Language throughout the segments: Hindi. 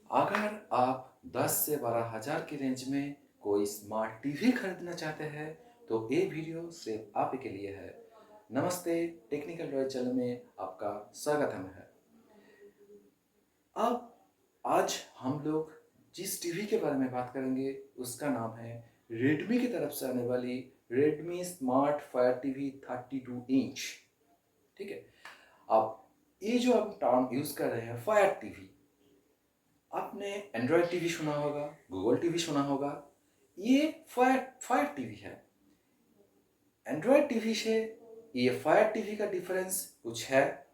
अगर आप 10 से 12 हज़ार की रेंज में कोई स्मार्ट टीवी खरीदना चाहते हैं तो ये वीडियो सिर्फ आप ही के लिए है। नमस्ते, टेक्निकल रॉय चैनल में आपका स्वागतम है। अब आज हम लोग जिस टीवी के बारे में बात करेंगे उसका नाम है रेडमी की तरफ से आने वाली Redmi smart fire TV 32 inch. ठीक है। अब ये जो हम टर्म यूज़ कर रहे हैं फायर टीवी, आपने एंड्रॉयड टीवी सुना होगा, गूगल टीवी सुना होगा। ये फायर फायर टीवी है। एंड्रॉयड टीवी से ये फायर टीवी का डिफरेंस कुछ है।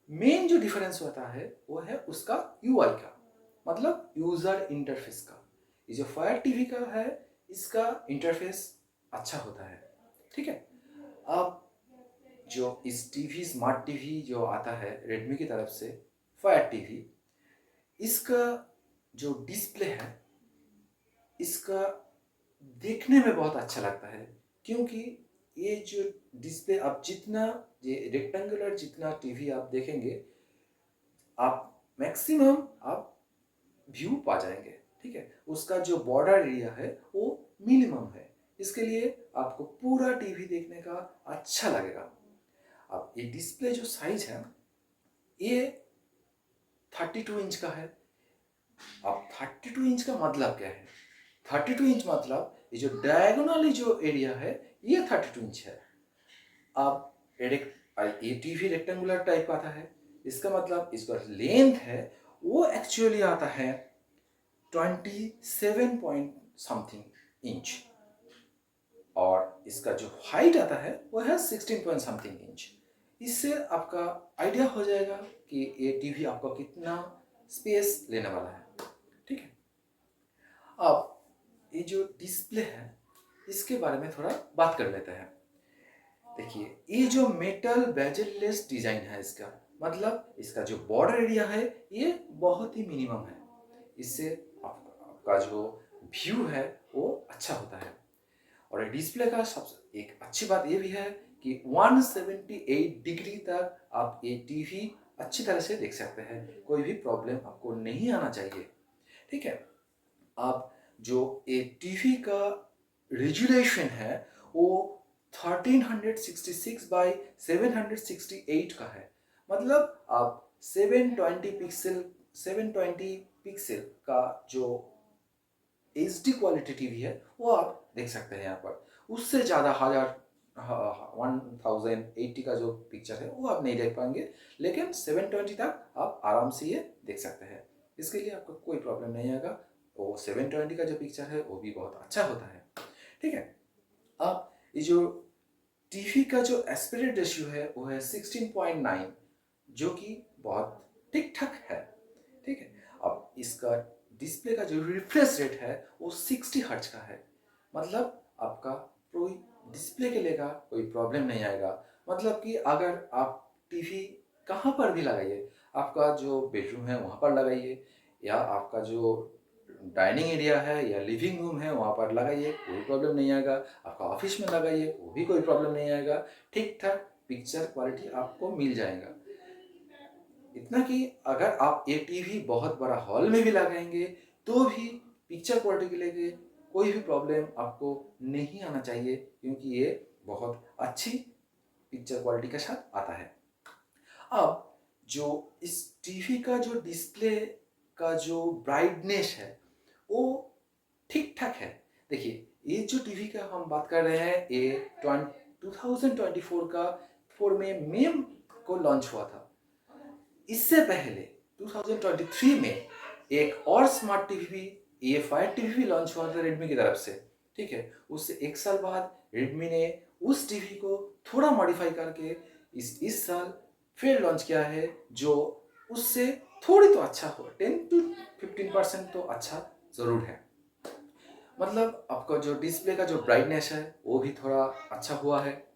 मेन जो डिफरेंस होता है वो है उसका यूआई का, मतलब यूजर इंटरफेस का। ये जो फायर टीवी का है इसका इंटरफेस अच्छा होता है। ठीक है। अब जो इस टीवी स्मार्ट टीवी जो आता है रेडमी की तरफ से फायर टीवी, इसका जो डिस्प्ले है इसका देखने में बहुत अच्छा लगता है, क्योंकि ये जो डिस्प्ले आप जितना ये रेक्टेंगुलर जितना टीवी आप देखेंगे आप मैक्सिमम आप व्यू पा जाएंगे। ठीक है। उसका जो बॉर्डर एरिया है वो मिनिमम है, इसके लिए आपको पूरा टीवी देखने का अच्छा लगेगा। अब ये डिस्प्ले जो साइज है ये 32 इंच का है। अब 32 इंच का मतलब क्या है? 32 इंच मतलब ये जो डायगोनली जो एरिया है ये 32 इंच है। अब ये टीवी रेक्टेंगुलर टाइप आता है, इसका मतलब इसका लेंथ है वो एक्चुअली आता है 27 पॉइंट समथिंग इंच, और इसका जो हाइट आता है वो है 16 पॉइंट समथिंग इंच। इससे आपका आइडिया हो जाएगा कि ये टीवी आपको कितना स्पेस लेने वाला है। ठीक है। अब ये जो डिस्प्ले है इसके बारे में थोड़ा बात कर लेते हैं। देखिए, ये जो मेटल बेजललेस डिजाइन है इसका, मतलब इसका जो बॉर्डर एरिया है ये बहुत ही मिनिमम है। इससे आपका जो व्यू है वो अच्छा होता है। और ये डिस्प्ले का सबसे एक अच्छी बात ये भी है कि 178 डिग्री तक आप ये टीवी अच्छी तरह से देख सकते हैं, कोई भी प्रॉब्लम आपको नहीं आना चाहिए। ठीक है। आप जो ये टीवी का रेजुलेशन है वो 1366 बाई 768 का है। मतलब आप 720 पिक्सल का जो एच डी क्वालिटी टीवी है वो आप देख सकते हैं यहाँ पर। उससे ज़्यादा 1080 का जो पिक्चर है वो आप नहीं देख पाएंगे, लेकिन 720 तक आप आराम से ये देख सकते हैं। इसके लिए आपको कोई प्रॉब्लम नहीं आएगा। वो 720 का जो पिक्चर है वो भी बहुत अच्छा होता है। ठीक है। अब ये जो टीवी का जो एस्पेक्ट रेशियो है वो है 16.9, जो कि बहुत ठीक ठाक है। ठीक है। अब इसका डिस्प्ले का जो रिफ्रेश रेट है वो 60 हर्ट्ज का है। मतलब आपका कोई डिस्प्ले के लेगा कोई प्रॉब्लम नहीं आएगा। मतलब कि अगर आप टीवी कहाँ पर भी लगाइए, आपका जो बेडरूम है वहाँ पर लगाइए, या आपका जो डाइनिंग एरिया है या लिविंग रूम है वहाँ पर लगाइए, कोई प्रॉब्लम नहीं आएगा। आपका ऑफिस में लगाइए वो भी कोई प्रॉब्लम नहीं आएगा। ठीक ठाक पिक्चर क्वालिटी आपको मिल जाएगा। इतना कि अगर आप ये टीवी बहुत बड़ा हॉल में भी लगाएंगे तो भी पिक्चर क्वालिटी के लिए कोई भी प्रॉब्लम आपको नहीं आना चाहिए, क्योंकि ये बहुत अच्छी पिक्चर क्वालिटी के साथ आता है। अब जो इस टीवी का जो डिस्प्ले का जो ब्राइटनेस है वो ठीक ठाक है। देखिए, ये जो टीवी का हम बात कर रहे हैं ये 2024 का 4 मई को लॉन्च हुआ था। इससे पहले 2023 में एक और स्मार्ट टीवी भी, ये फायर टीवी भी लॉन्च हुआ था रेडमी की तरफ से। ठीक है। उससे एक साल बाद रेडमी ने उस टीवी को थोड़ा मॉडिफाई करके इस साल फिर लॉन्च किया है, जो उससे थोड़ी तो अच्छा हो, 10 to 15% तो अच्छा ज़रूर है। मतलब आपका जो डिस्प्ले का जो ब्राइटनेस है वो भी थोड़ा अच्छा हुआ है।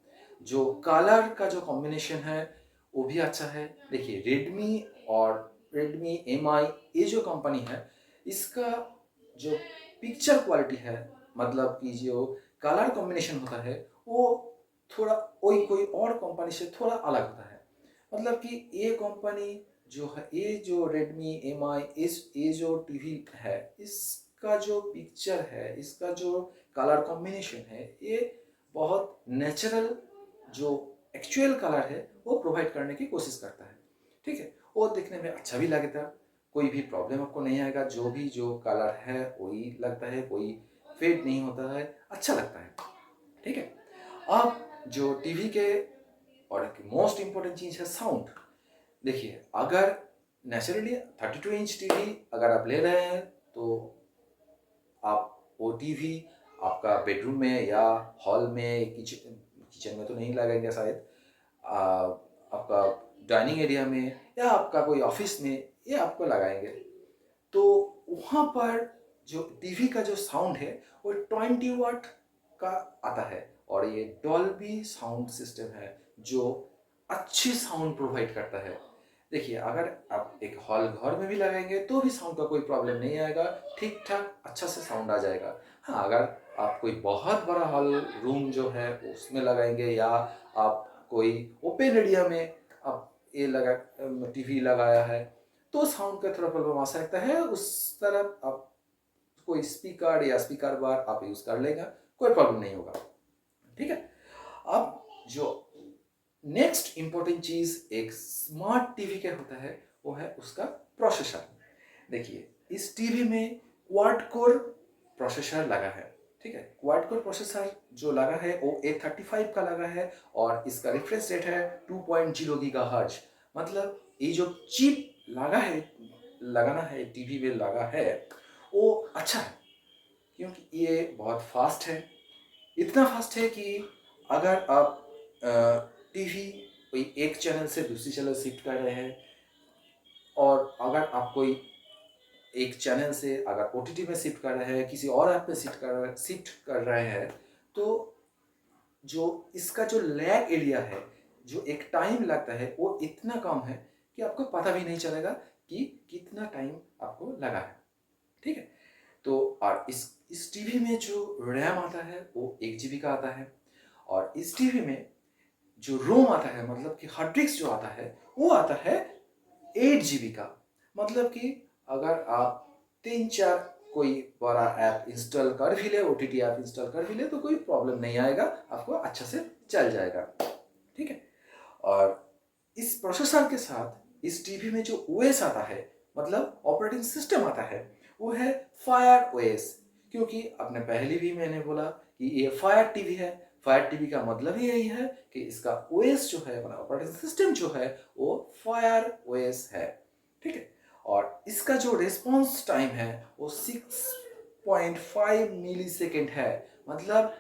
जो कलर का जो कॉम्बिनेशन है वो भी अच्छा है। देखिए, रेडमी और रेडमी एम आई, ये जो कंपनी है इसका जो पिक्चर क्वालिटी है, मतलब कि जो कलर कॉम्बिनेशन होता है वो थोड़ा कोई कोई और कंपनी से थोड़ा अलग होता है। मतलब कि ये कंपनी जो है ये जो रेडमी MI ये जो टीवी है, इसका जो पिक्चर है, इसका जो कलर कॉम्बिनेशन है, ये बहुत नेचुरल जो एक्चुअल कलर है वो प्रोवाइड करने की कोशिश करता है। ठीक है, वो दिखने में अच्छा भी लगता है, कोई भी प्रॉब्लम आपको नहीं आएगा, जो कलर है वही लगता है, कोई फेड नहीं होता है, अच्छा लगता है। ठीक है, अब जो टीवी के और एक मोस्ट इम्पोर्टेंट चीज़ है साउंड। देखिए, अगर नेचुरली 32 इंच टीवी अगर आप ले रहे हैं तो आप वो टीवी आपका बेडरूम में या हॉल में, किचन में तो नहीं लगाएंगे शायद, आपका डाइनिंग एरिया में या आपका कोई ऑफिस में ये आपको लगाएंगे, तो वहाँ पर जो टीवी का जो साउंड है वो 20 वाट का आता है और ये डॉल्बी साउंड सिस्टम है जो अच्छी साउंड प्रोवाइड करता है। देखिए, अगर आप एक हॉल घर में भी लगाएंगे तो भी साउंड का कोई प्रॉब्लम नहीं आएगा, ठीक ठाक अच्छा से साउंड आ जाएगा। हाँ, अगर आप कोई बहुत बड़ा हॉल रूम जो है उसमें लगाएंगे या आप कोई ओपन एरिया में आप ये लगा टीवी लगाया है तो साउंड का थोड़ा प्रॉब्लम आ सकता है। उस तरफ आप कोई स्पीकर या स्पीकर बार आप यूज़ कर लेगा, कोई प्रॉब्लम नहीं होगा। ठीक है, अब जो नेक्स्ट इंपॉर्टेंट चीज़ एक स्मार्ट टीवी का होता है वो है उसका प्रोसेसर। देखिए, इस टीवी में क्वाड कोर प्रोसेसर लगा है। ठीक है, क्वाड कोर प्रोसेसर जो लगा है वो A35 का लगा है और इसका रिफ्रेश रेट है 2.0 गीगाहर्ट्ज। मतलब ये जो चिप लगाना है टीवी में लगा है वो अच्छा है, क्योंकि ये बहुत फास्ट है। इतना फास्ट है कि अगर आप टीवी कोई एक चैनल से दूसरी चैनल शिफ्ट कर रहे हैं और अगर आप कोई एक चैनल से अगर OTT में शिफ्ट कर रहे हैं, किसी और ऐप पे शिफ्ट कर रहे हैं, तो जो इसका जो लैग एरिया है, जो एक टाइम लगता है वो इतना कम है कि आपको पता भी नहीं चलेगा कि कितना टाइम आपको लगा है। ठीक है, तो और इस टीवी में जो रैम आता है वो 1 GB का आता है और इस टीवी में जो रोम आता है, मतलब कि हार्ड डिस्क जो आता है वो आता है 8 GB का। मतलब कि अगर आप 3-4 कोई बड़ा ऐप इंस्टॉल कर भी ले, OTT ऐप इंस्टॉल कर भी ले, तो कोई प्रॉब्लम नहीं आएगा, आपको अच्छा से चल जाएगा। ठीक है, और इस प्रोसेसर के साथ इस टीवी में जो OS आता है, मतलब ऑपरेटिंग सिस्टम आता है, वो है फायर OS। क्योंकि आपने पहले भी मैंने बोला कि ये फायर टीवी है। फायर टीवी का मतलब ही यही है कि इसका OS जो है, अपना ऑपरेटिंग सिस्टम जो है, वो फायर OS है। ठीक है, और इसका जो रिस्पॉन्स टाइम है वो 6.5 मिली सेकेंड है। मतलब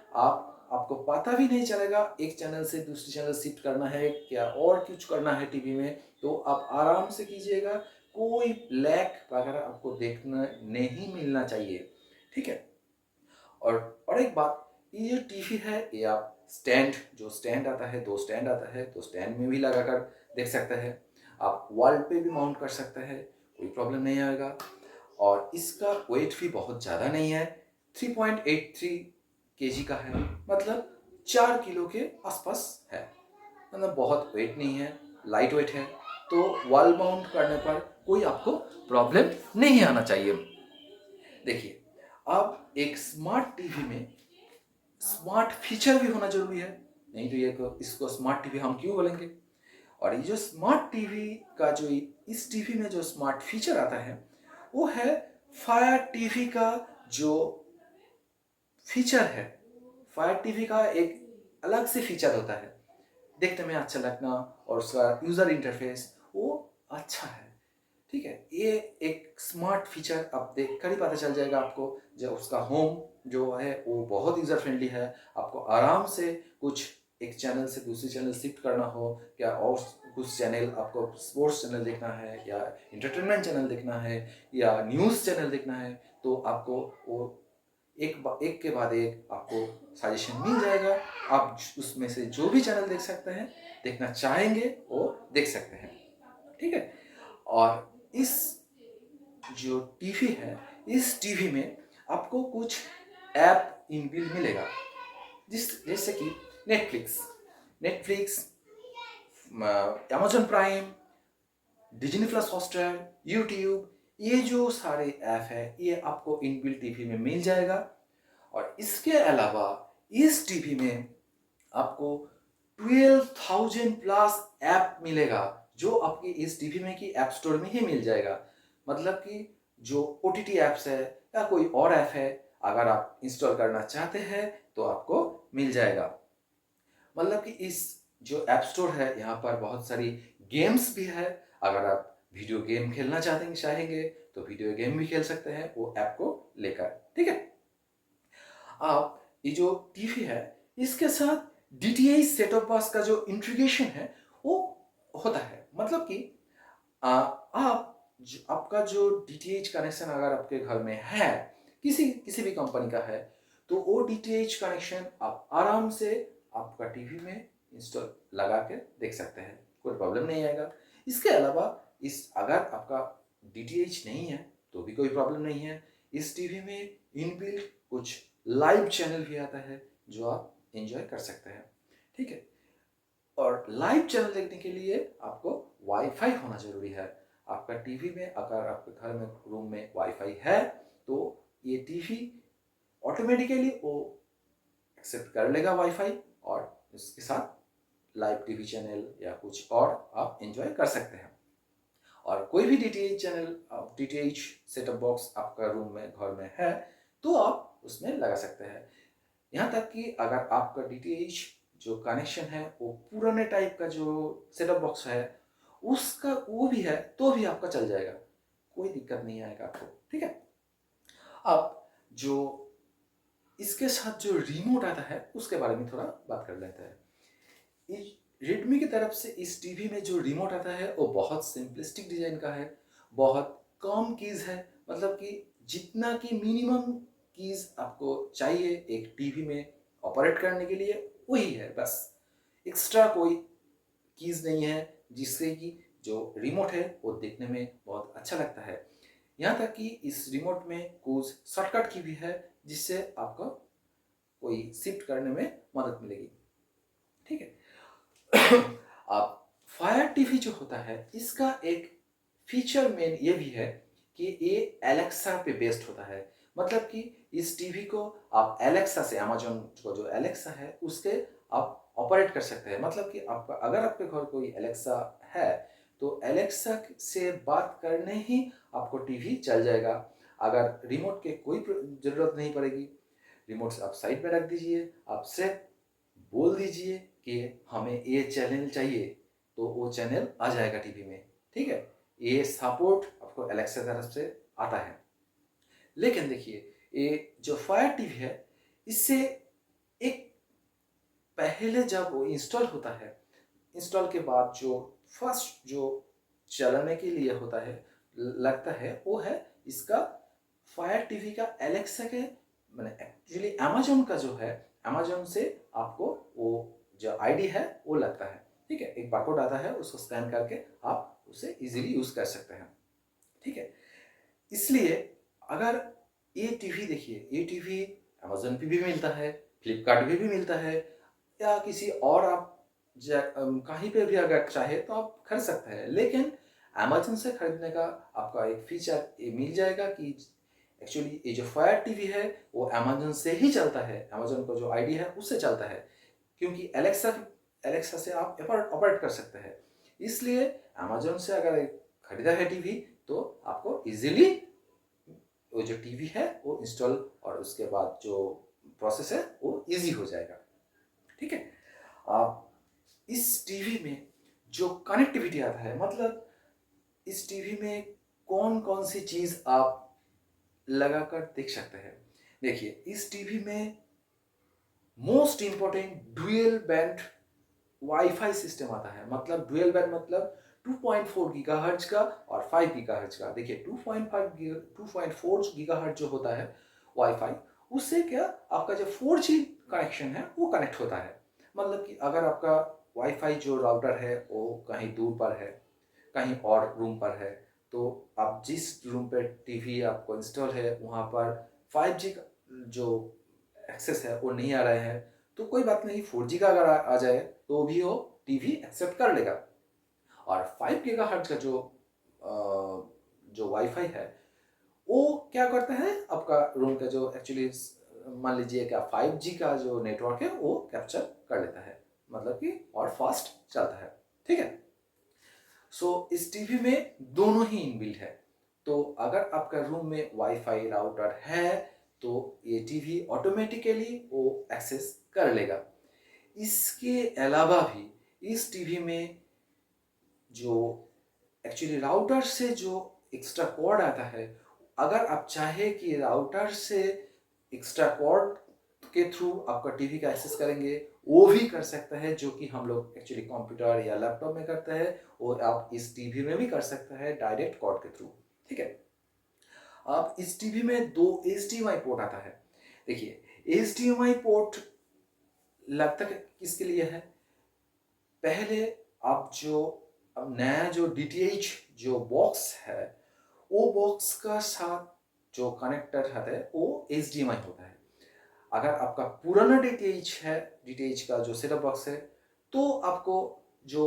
आपको पता भी नहीं चलेगा एक चैनल से दूसरी चैनल शिफ्ट करना है क्या और कुछ करना है टीवी में, तो आप आराम से कीजिएगा, कोई लैग वगैरह आपको देखना नहीं मिलना चाहिए। ठीक है, और एक बात, ये जो टीवी है ये आप स्टैंड आता है, 2 स्टैंड आता है, तो स्टैंड में भी लगाकर देख सकते हैं। आप वॉल पे भी माउंट कर सकते हैं, कोई प्रॉब्लम नहीं आएगा। और इसका वेट भी बहुत ज़्यादा नहीं है, 3.83 kg का है, मतलब 4 किलो के आसपास है। मतलब बहुत वेट नहीं है, लाइट वेट है, तो वॉल माउंट करने पर कोई आपको प्रॉब्लम नहीं आना चाहिए। देखिए, अब एक स्मार्ट टीवी में स्मार्ट फीचर भी होना जरूरी है, नहीं तो ये इसको स्मार्ट टीवी हम क्यों बोलेंगे। और ये जो स्मार्ट टीवी का जो इस टीवी में जो स्मार्ट फीचर आता है वो है फायर टीवी का जो फीचर है। फायर टीवी का एक अलग से फीचर होता है, देखने में अच्छा लगना और उसका यूज़र इंटरफेस वो अच्छा है। ठीक है, ये एक स्मार्ट फीचर आप देख कर ही पता चल जाएगा आपको। जो उसका होम जो है वो बहुत यूज़र फ्रेंडली है, आपको आराम से कुछ एक चैनल से दूसरी चैनल शिफ्ट करना हो क्या, और कुछ चैनल आपको स्पोर्ट्स चैनल देखना है या इंटरटेनमेंट चैनल देखना है या न्यूज़ चैनल देखना है, तो आपको वो एक के बाद एक आपको सजेशन मिल जाएगा। आप उसमें से जो भी चैनल देख सकते हैं, देखना चाहेंगे वो देख सकते हैं। ठीक है, और इस जो टीवी है, इस टीवी में आपको कुछ ऐप इनबिल्ट मिलेगा, जैसे कि Netflix, Amazon prime, Disney plus Hotstar, YouTube, ये जो सारे ऐप है ये आपको इनबिल्ट टीवी में मिल जाएगा। और इसके अलावा इस टीवी में आपको 12,000 प्लस ऐप मिलेगा जो आपकी इस टीवी में की ऐप स्टोर में ही मिल जाएगा। मतलब कि जो OTT ऐप्स है या कोई और ऐप है, अगर आप इंस्टॉल करना चाहते हैं तो आपको मिल जाएगा। मतलब कि इस जो ऐप स्टोर है यहाँ पर बहुत सारी गेम्स भी है। अगर आप वीडियो गेम खेलना चाहेंगे तो वीडियो गेम भी खेल सकते हैं वो ऐप को लेकर, ठीक है। आप ये जो टीवी है इसके साथ DTH सेट टॉप बॉक्स का जो इंटीग्रेशन है वो होता है। मतलब कि आपका जो DTH कनेक्शन अगर आपके घर में है, किसी किसी भी कंपनी का है, तो वो DTH कनेक्शन आप आराम से आपका टीवी में इंस्टॉल लगा के देख सकते हैं, कोई प्रॉब्लम नहीं आएगा। इसके अलावा इस अगर आपका DTH नहीं है तो भी कोई प्रॉब्लम नहीं है। इस टीवी में इनबिल्ट कुछ लाइव चैनल भी आता है जो आप एंजॉय कर सकते हैं, ठीक है। और लाइव चैनल देखने के लिए आपको वाईफाई होना जरूरी है। आपका टीवी में अगर आपके घर में रूम में वाईफाई है तो ये टीवी ऑटोमेटिकली वो एक्सेप्ट कर लेगा वाईफाई और इसके साथ लाइव टीवी चैनल या कुछ और आप एंजॉय कर सकते हैं। और कोई भी DTH channel, DTH setup box आपका रूम में घर में है तो आप उसमें लगा सकते हैं। यहाँ तक कि अगर आपका DTH जो कनेक्शन है वो पुराने टाइप का जो सेटअप बॉक्स है उसका वो भी है तो भी आपका चल जाएगा, कोई दिक्कत नहीं आएगा आपको, ठीक है। अब जो इसके साथ जो रिमोट आता है उसके बारे में थोड़ा बात कर लेते हैं। रेडमी की तरफ से इस टीवी में जो रिमोट आता है वो बहुत सिंपलिस्टिक डिजाइन का है, बहुत कम कीज है। मतलब कि जितना कि मिनिमम कीज आपको चाहिए एक टीवी में ऑपरेट करने के लिए वही है बस। एक्स्ट्रा कोई कीज नहीं है जिससे कि जो रिमोट है वो देखने में बहुत अच्छा लगता है। यहाँ तक कि इस रिमोट में कुछ शॉर्टकट की भी है जिससे आपको कोई शिफ्ट करने में मदद मिलेगी, ठीक है। अब फायर टीवी जो होता है इसका एक फीचर मेन ये भी है कि ये एलेक्सा पे बेस्ड होता है। मतलब कि इस टीवी को आप एलेक्सा से, अमेजोन को जो एलेक्सा है उसके आप ऑपरेट कर सकते हैं। मतलब कि आपका अगर आपके घर कोई एलेक्सा है तो एलेक्सा से बात करने ही आपको टीवी चल जाएगा। अगर रिमोट के कोई ज़रूरत नहीं पड़ेगी, रिमोट आप साइड में रख दीजिए, आप सिर्फ बोल दीजिए कि हमें ये चैनल चाहिए तो वो चैनल आ जाएगा टीवी में, ठीक है। ये सपोर्ट आपको एलेक्सा तरफ से आता है। लेकिन देखिए ये जो फायर टीवी है इससे एक पहले जब वो इंस्टॉल होता है, इंस्टॉल के बाद जो फर्स्ट जो चलाने के लिए होता है लगता है वो है इसका फायर टीवी का एलेक्सा के मैंने एक्चुअली अमेजोन का जो है, अमेजोन से आपको वो जो आईडी है वो लगता है, ठीक है। एक बारकोड आता है उसको स्कैन करके आप उसे इजीली यूज कर सकते हैं, ठीक है। इसलिए अगर ये टीवी देखिए, ये टीवी अमेजोन पे भी मिलता है, फ्लिपकार्ट पे भी मिलता है या किसी और आप कहीं पे भी अगर चाहे तो आप खरीद सकते हैं। लेकिन अमेजोन से खरीदने का आपका एक फीचर ये मिल जाएगा कि एक्चुअली ये जो फायर टीवी है वो अमेजोन से ही चलता है, अमेजोन का जो आईडी है उससे चलता है, क्योंकि एलेक्सा एलेक्सा से आप ऑपरेट कर सकते हैं। इसलिए अमेजोन से अगर खरीदा है टीवी तो आपको इजीली वो जो टीवी है वो इंस्टॉल और उसके बाद जो प्रोसेस है वो इजी हो जाएगा, ठीक है। आप इस टीवी में जो कनेक्टिविटी आता है, मतलब इस टीवी में कौन कौन सी चीज आप लगाकर देख सकते हैं। देखिए इस टीवी में most important dual band wifi system आता है। मतलब डुअल बैंड मतलब 2.4 गीगाहर्ट्ज का और 5 गीगाहर्ट्ज का। देखिए 2.4 गीगाहर्ट्ज जो होता है वाईफाई, उससे क्या आपका जो 4G कनेक्शन है वो कनेक्ट होता है। मतलब कि अगर आपका वाईफाई जो राउटर है वो कहीं दूर पर है, कहीं और रूम पर है, तो आप जिस रूम पे टीवी आपको इंस्टॉल है वहाँ पर 5G जो एक्सेस है वो नहीं आ रहे हैं तो कोई बात नहीं, 4G का अगर आ जाए तो भी वो टीवी एक्सेप्ट कर लेगा। और 5 गीगाहर्ट्ज का जो जो वाईफाई है वो क्या करता है, आपका रूम का जो एक्चुअली मान लीजिए क्या 5G का जो नेटवर्क है वो कैप्चर कर लेता है, मतलब कि और फास्ट चलता है। ठीक है, सो इस टीवी में दोनों ही इनबिल्ट है। तो अगर आपका रूम में वाईफाई राउटर है तो ये टीवी ऑटोमेटिकली वो एक्सेस कर लेगा। इसके अलावा भी इस टीवी में जो एक्चुअली राउटर से जो एक्स्ट्रा कॉर्ड आता है, अगर आप चाहे कि राउटर से एक्स्ट्रा कॉर्ड के थ्रू आपका टीवी का एक्सेस करेंगे वो भी कर सकता है, जो कि हम लोग एक्चुअली कंप्यूटर या लैपटॉप में करते हैं, और आप इस टीवी में भी कर सकते हैं डायरेक्ट कॉर्ड के थ्रू। ठीक है, अब इस टीवी में दो HDMI पोर्ट आता है। देखिए HDMI पोर्ट लगता है किसके लिए है, पहले आप जो अब नया जो DTH जो बॉक्स है वो बॉक्स का साथ जो कनेक्टर है वो HDMI होता है। अगर आपका पुराना DTH है, DTH का जो सेटअप बॉक्स है, तो आपको जो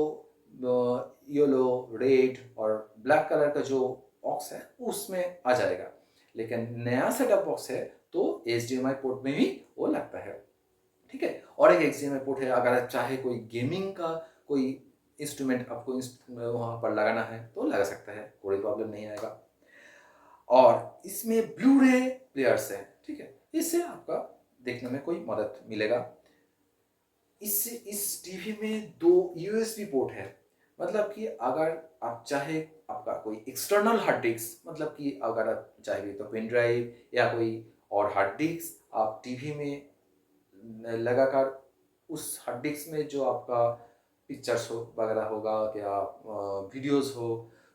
येलो रेड और ब्लैक कलर का जो बॉक्स है उसमें आ जाएगा। लेकिन नया सेटअप बॉक्स है तो HDMI पोर्ट में भी वो लगता है। ठीक है, और एक HDMI पोर्ट है, अगर आप चाहे कोई गेमिंग का कोई इंस्ट्रूमेंट आपको वहाँ पर लगाना है तो लगा सकता है, कोई प्रॉब्लम नहीं आएगा। और इसमें ब्लू रे प्लेयर्स है। ठीक है, इससे आपका देखने में कोई मदद मिलेगा। इस टीवी में दो USB पोर्ट है, मतलब कि अगर आप चाहे आपका कोई एक्सटर्नल हार्ड डिस्क, मतलब कि अगर आप चाहे तो पेन ड्राइव या कोई और हार्ड डिस्क आप टीवी में लगाकर उस हार्ड डिस्क में जो आपका पिक्चर्स हो वगैरह होगा या वीडियोस हो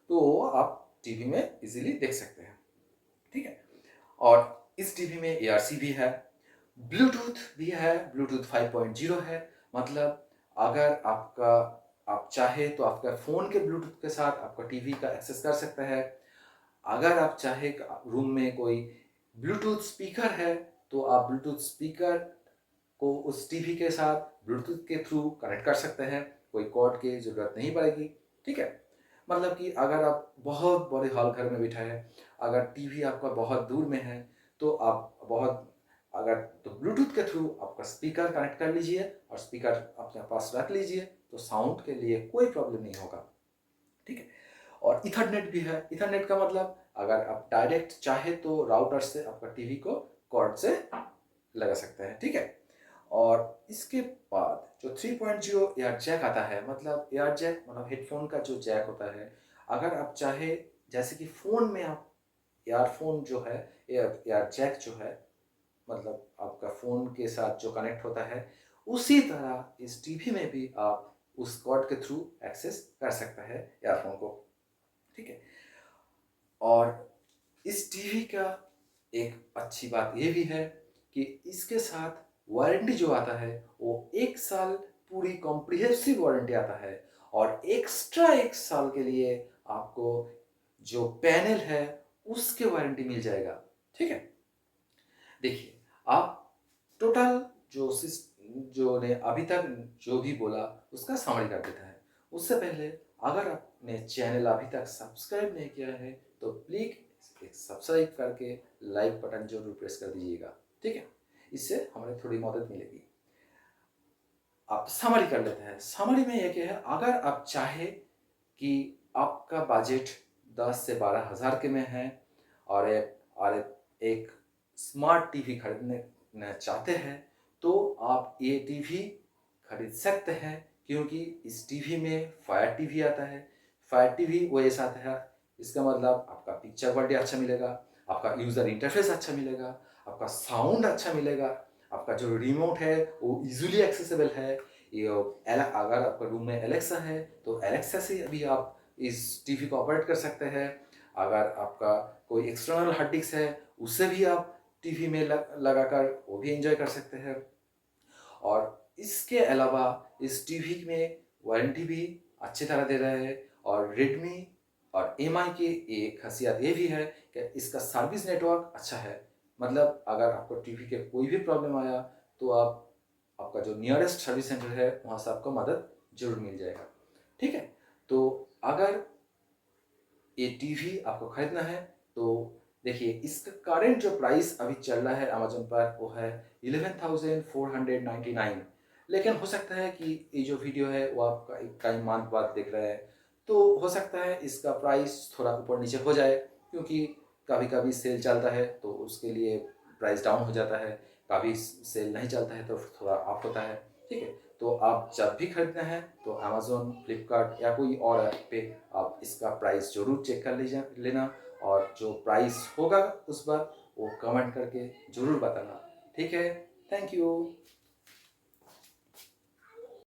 तो आप टीवी में इजीली देख सकते हैं। ठीक है, और इस टीवी में ARC भी है, ब्लूटूथ भी है, ब्लूटूथ 5.0 है। मतलब अगर आप चाहे तो आपका फ़ोन के ब्लूटूथ के साथ आपका टीवी का एक्सेस कर सकते हैं। अगर आप चाहे रूम में कोई ब्लूटूथ स्पीकर है तो आप ब्लूटूथ स्पीकर को उस टीवी के साथ ब्लूटूथ के थ्रू कनेक्ट कर सकते हैं, कोई कॉर्ड की ज़रूरत नहीं पड़ेगी। ठीक है, मतलब कि अगर आप बहुत बड़े हॉल घर में बैठा है, अगर टीवी आपका बहुत दूर में है तो आप बहुत अगर तो ब्लूटूथ के थ्रू आपका स्पीकर कनेक्ट कर लीजिए और स्पीकर अपने पास रख लीजिए तो साउंड के लिए कोई प्रॉब्लम नहीं होगा। ठीक है, और इथरनेट भी है। इथरनेट का मतलब अगर आप डायरेक्ट चाहे तो राउटर से आपका टीवी को कॉर्ड से लगा सकते हैं। ठीक है, और इसके बाद जो 3.0 एयर जैक आता है, मतलब एयर जैक मतलब हेडफोन का जो जैक होता है, अगर आप चाहे जैसे कि फ़ोन में आप एयरफोन जो है एयर जैक जो है, मतलब आपका फ़ोन के साथ जो कनेक्ट होता है, उसी तरह इस टीवी में भी आप उस कॉर्ड के थ्रू एक्सेस कर सकता है एयरफोन को। ठीक है, और इस टीवी का एक अच्छी बात ये भी है कि इसके साथ वारंटी जो आता है वो 1 साल पूरी कॉम्प्रिहेंसिव वारंटी आता है, और एक्स्ट्रा 1 साल के लिए आपको जो पैनल है उसके वारंटी मिल जाएगा। ठीक है, देखिए आप टोटल जो ने अभी तक जो भी बोला उसका समरी कर देता है। उससे पहले अगर आपने चैनल अभी तक सब्सक्राइब नहीं किया है तो प्लीज़ एक सब्सक्राइब करके लाइक बटन जरूर प्रेस कर दीजिएगा। ठीक है, इससे हमें थोड़ी मदद मिलेगी। आप समरी कर लेते हैं। समरी में यह क्या है, अगर आप चाहे कि आपका बजट 10 से 12 हज़ार के में है और एक स्मार्ट टीवी खरीदना चाहते हैं तो आप ये टीवी खरीद सकते हैं, क्योंकि इस टीवी में फायर टीवी आता है। फायर टीवी वो ऐसा आता है, इसका मतलब आपका पिक्चर क्वालिटी अच्छा मिलेगा, आपका यूज़र इंटरफेस अच्छा मिलेगा, आपका साउंड अच्छा मिलेगा, आपका जो रिमोट है वो इजीली एक्सेसिबल है। ये अगर आपका रूम में एलेक्सा है तो एलेक्सा से भी आप इस टीवी को ऑपरेट कर सकते हैं। अगर आपका कोई एक्सटर्नल हार्ड डिस्क है उससे भी आप टीवी में लगाकर वो भी एंजॉय कर सकते हैं। और इसके अलावा इस टीवी में वारंटी भी अच्छी तरह दे रहे हैं, और रेडमी और एमआई की एक खासियत ये भी है कि इसका सर्विस नेटवर्क अच्छा है। मतलब अगर आपको टीवी के कोई भी प्रॉब्लम आया तो आपका जो नियरेस्ट सर्विस सेंटर है वहाँ से आपको मदद जरूर मिल जाएगा। ठीक है, तो अगर ये टीवी आपको खरीदना है तो देखिए इसका करंट जो प्राइस अभी चल रहा है अमेज़न पर वो है 11,499। लेकिन हो सकता है कि ये जो वीडियो है वो आपका कई मंथ बाद देख रहे हैं, तो हो सकता है इसका प्राइस थोड़ा ऊपर नीचे हो जाए, क्योंकि कभी-कभी सेल चलता है तो उसके लिए प्राइस डाउन हो जाता है, कभी सेल नहीं चलता है तो थोड़ा अप होता है, ठीक है? तो आप जब भी खरीदना है तो अमेज़न, फ्लिपकार्ट या कोई और ऐप पे आप इसका प्राइस ज़रूर चेक कर लेना, और जो प्राइस होगा उस बार वो कमेंट करके ज़रूर बताना, ठीक है? Thank you.